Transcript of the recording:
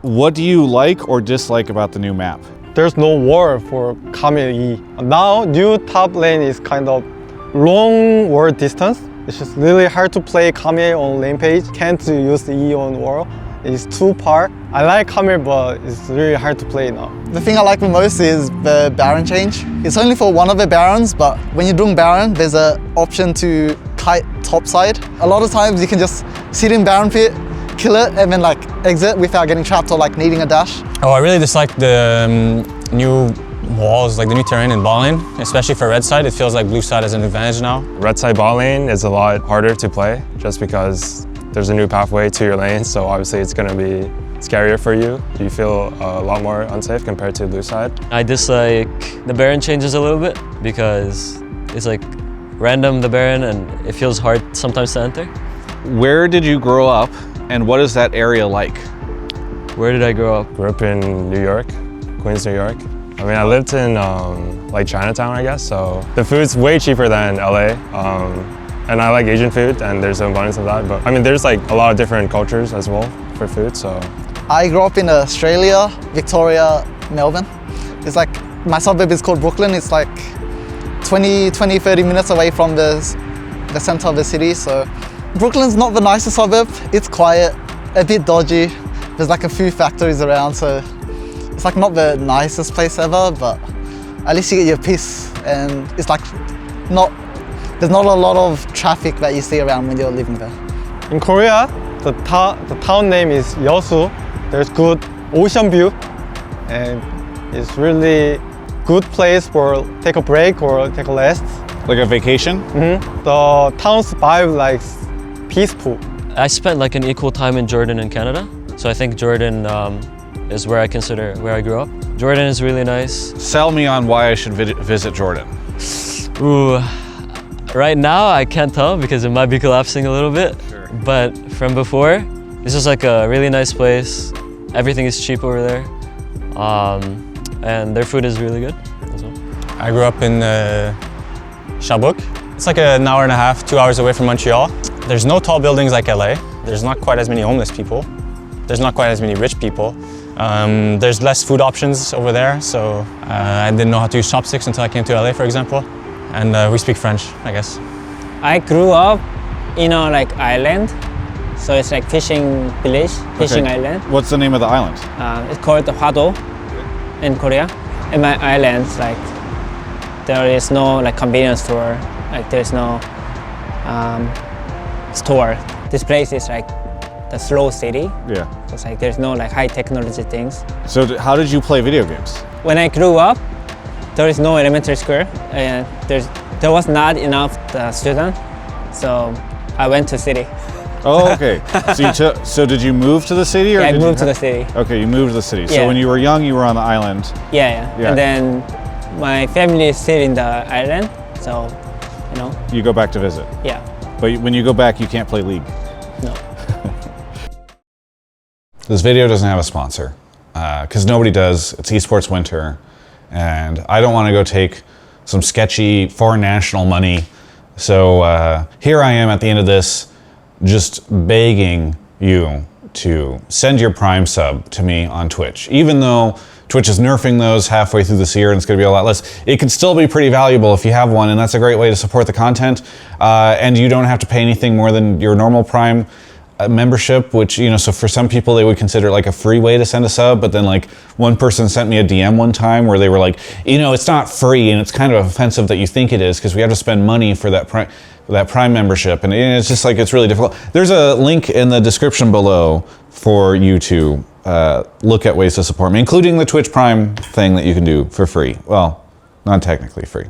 What do you like or dislike about the new map? There's no wall for Camille E. Now, new top lane is kind of long wall distance. It's just really hard to play Camille on lane page. Can't use the E on wall. It's too far. I like Camille, but it's really hard to play now. The thing I like the most is the Baron change. It's only for one of the Barons, but when you're doing Baron, there's an option to kite top side. A lot of times you can just sit in Baron pit, kill it, and then like exit without getting trapped or like needing a dash. Oh, I really dislike the new walls, like the new terrain in bot lane, especially for red side. It feels like blue side has an advantage now. Red side bot lane is a lot harder to play just because there's a new pathway to your lane, so obviously it's going to be scarier for you. You feel a lot more unsafe compared to blue side. I dislike the Baron changes a little bit because it's like random, the Baron, and it feels hard sometimes to enter. Where did you grow up and what is that area like? Where did I grow up? Grew up in New York, Queens, New York. I mean, I lived in like Chinatown, I guess, so the food's way cheaper than LA. And I like Asian food, and there's an abundance of that. But I mean, there's like a lot of different cultures as well for food, so. I grew up in Australia, Victoria, Melbourne. It's like, my suburb is called Brooklyn. It's like 30 minutes away from the center of the city. So Brooklyn's not the nicest suburb. It's quiet, a bit dodgy. There's like a few factories around, so it's like not the nicest place ever, but at least you get your peace, and it's like there's not a lot of traffic that you see around when you're living there. In Korea, the town name is Yeosu. There's good ocean view, and it's really good place for take a break or take a rest. Like a vacation? The town's vibe like peaceful. I spent like an equal time in Jordan and Canada. So I think Jordan is where I consider where I grew up. Jordan is really nice. Sell me on why I should visit Jordan. Ooh, right now I can't tell because it might be collapsing a little bit. Sure. But from before, this is like a really nice place. Everything is cheap over there. And their food is really good as well. I grew up in Sherbrooke. It's like an hour and a half, 2 hours away from Montreal. There's no tall buildings like LA. There's not quite as many homeless people. There's not quite as many rich people. There's less food options over there, so I didn't know how to use chopsticks until I came to LA, for example. And we speak French, I guess. I grew up in a like island, so it's like fishing village, fishing island. What's the name of the island? It's called Hwado in Korea. In my island, like there is no like convenience store, like there's no store. This place is like the slow city. Yeah. So it's like there's no like high technology things. So how did you play video games? When I grew up, there is no elementary school, and there was not enough student, so I went to city. Oh, okay. So did you move to the city? Or Yeah, I did moved you to the city. Okay, you moved to the city. Yeah. So when you were young, you were on the island. Yeah. Yeah. And then my family is still in the island, so you know. You go back to visit. Yeah. But when you go back, you can't play League. No. This video doesn't have a sponsor, because nobody does. It's esports winter, and I don't want to go take some sketchy foreign national money. So here I am at the end of this, just begging you to send your Prime sub to me on Twitch. Even though Twitch is nerfing those halfway through this year and it's going to be a lot less, it can still be pretty valuable if you have one, and that's a great way to support the content. And you don't have to pay anything more than your normal Prime membership, which, you know, so for some people they would consider like a free way to send a sub, but then like one person sent me a DM one time where they were like, you know, it's not free and it's kind of offensive that you think it is because we have to spend money for that Prime membership, and it's just like, it's really difficult. There's a link in the description below for you to look at ways to support me, including the Twitch Prime thing that you can do for free. Well, not technically free.